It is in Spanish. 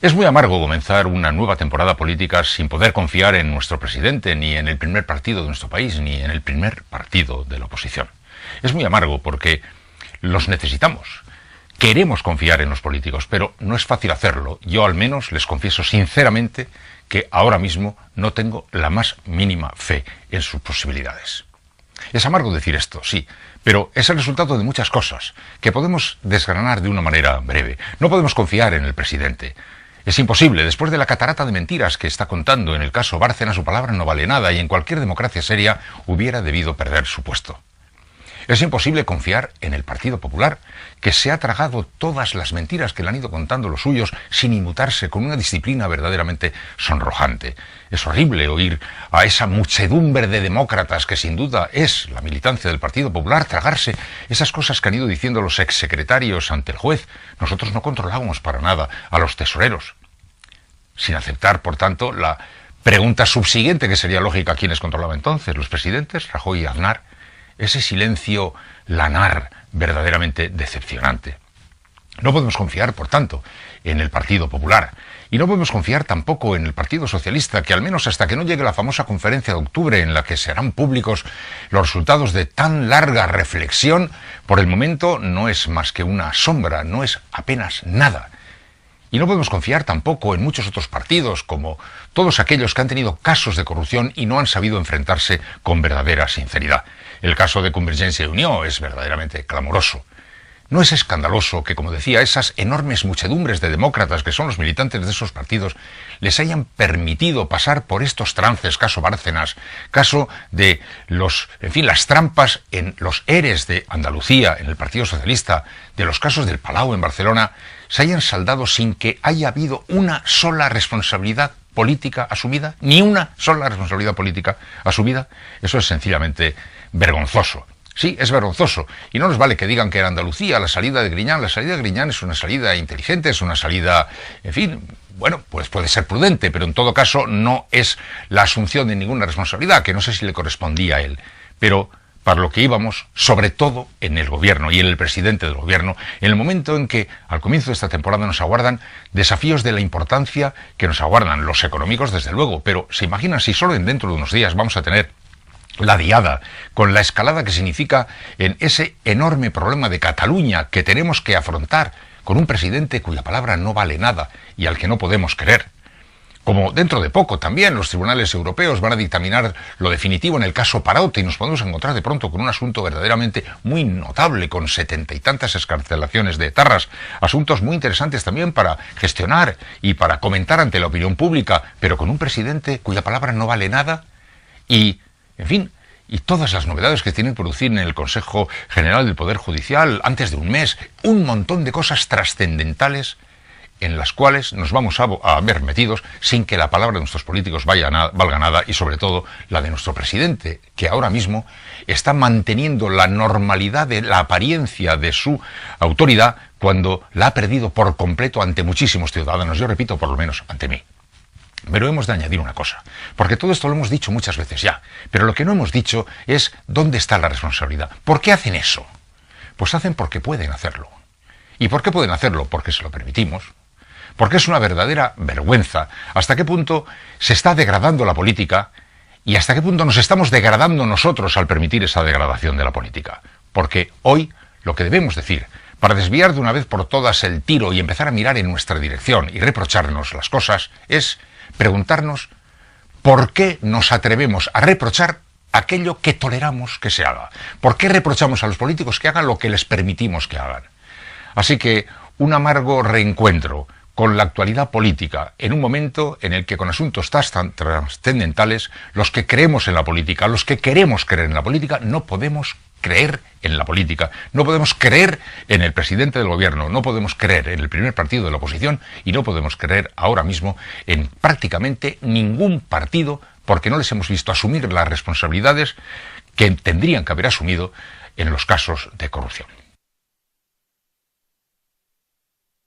Es muy amargo comenzar una nueva temporada política sin poder confiar en nuestro presidente, ni en el primer partido de nuestro país, ni en el primer partido de la oposición. Es muy amargo porque los necesitamos. Queremos confiar en los políticos, pero no es fácil hacerlo. Yo al menos les confieso sinceramente que ahora mismo no tengo la más mínima fe en sus posibilidades. Es amargo decir esto, sí, pero es el resultado de muchas cosas que podemos desgranar de una manera breve. No podemos confiar en el presidente. Es imposible, después de la catarata de mentiras que está contando en el caso Bárcenas, su palabra no vale nada y en cualquier democracia seria hubiera debido perder su puesto. Es imposible confiar en el Partido Popular, que se ha tragado todas las mentiras que le han ido contando los suyos sin inmutarse, con una disciplina verdaderamente sonrojante. Es horrible oír a esa muchedumbre de demócratas que sin duda es la militancia del Partido Popular tragarse esas cosas que han ido diciendo los exsecretarios ante el juez. Nosotros no controlábamos para nada a los tesoreros. Sin aceptar, por tanto, la pregunta subsiguiente que sería lógica: ¿quiénes controlaban entonces? ¿Los presidentes? ¿Rajoy y Aznar? Ese silencio lanar verdaderamente decepcionante. No podemos confiar, por tanto, en el Partido Popular. Y no podemos confiar tampoco en el Partido Socialista, que al menos hasta que no llegue la famosa conferencia de octubre en la que serán públicos los resultados de tan larga reflexión, por el momento no es más que una sombra, no es apenas nada. Y no podemos confiar tampoco en muchos otros partidos, como todos aquellos que han tenido casos de corrupción y no han sabido enfrentarse con verdadera sinceridad. El caso de Convergencia y Unió es verdaderamente clamoroso. No es escandaloso que, como decía, esas enormes muchedumbres de demócratas que son los militantes de esos partidos les hayan permitido pasar por estos trances, caso Bárcenas, caso de las trampas en los ERES de Andalucía, en el Partido Socialista, de los casos del Palau en Barcelona, se hayan saldado sin que haya habido una sola responsabilidad política asumida, ni una sola responsabilidad política asumida. Eso es sencillamente vergonzoso. Sí, es vergonzoso. Y no nos vale que digan que era Andalucía la salida de Griñán. La salida de Griñán es una salida inteligente, es una salida, en fin, bueno, pues puede ser prudente, pero en todo caso no es la asunción de ninguna responsabilidad, que no sé si le correspondía a él. Pero para lo que íbamos, sobre todo en el gobierno y en el presidente del gobierno, en el momento en que al comienzo de esta temporada nos aguardan desafíos de la importancia que nos aguardan, los económicos desde luego, pero se imaginan si solo dentro de unos días vamos a tener la diada, con la escalada que significa en ese enorme problema de Cataluña que tenemos que afrontar con un presidente cuya palabra no vale nada y al que no podemos creer. Como dentro de poco también los tribunales europeos van a dictaminar lo definitivo en el caso Parauta y nos podemos encontrar de pronto con un asunto verdaderamente muy notable, con 70 y tantas excarcelaciones de etarras, asuntos muy interesantes también para gestionar y para comentar ante la opinión pública, pero con un presidente cuya palabra no vale nada y, en fin, y todas las novedades que tienen que producir en el Consejo General del Poder Judicial antes de un mes, un montón de cosas trascendentales en las cuales nos vamos a ver metidos sin que la palabra de nuestros políticos valga nada y sobre todo la de nuestro presidente, que ahora mismo está manteniendo la normalidad de la apariencia de su autoridad cuando la ha perdido por completo ante muchísimos ciudadanos, yo repito, por lo menos ante mí. Pero hemos de añadir una cosa, porque todo esto lo hemos dicho muchas veces ya, pero lo que no hemos dicho es dónde está la responsabilidad. ¿Por qué hacen eso? Pues hacen porque pueden hacerlo. ¿Y por qué pueden hacerlo? Porque se lo permitimos. Porque es una verdadera vergüenza hasta qué punto se está degradando la política y hasta qué punto nos estamos degradando nosotros al permitir esa degradación de la política. Porque hoy lo que debemos decir, para desviar de una vez por todas el tiro y empezar a mirar en nuestra dirección y reprocharnos las cosas, es preguntarnos por qué nos atrevemos a reprochar aquello que toleramos que se haga. ¿Por qué reprochamos a los políticos que hagan lo que les permitimos que hagan? Así que un amargo reencuentro con la actualidad política, en un momento en el que con asuntos tan trascendentales, los que creemos en la política, los que queremos creer en la política, no podemos creer en la política, no podemos creer en el presidente del gobierno, no podemos creer en el primer partido de la oposición y no podemos creer ahora mismo en prácticamente ningún partido porque no les hemos visto asumir las responsabilidades que tendrían que haber asumido en los casos de corrupción.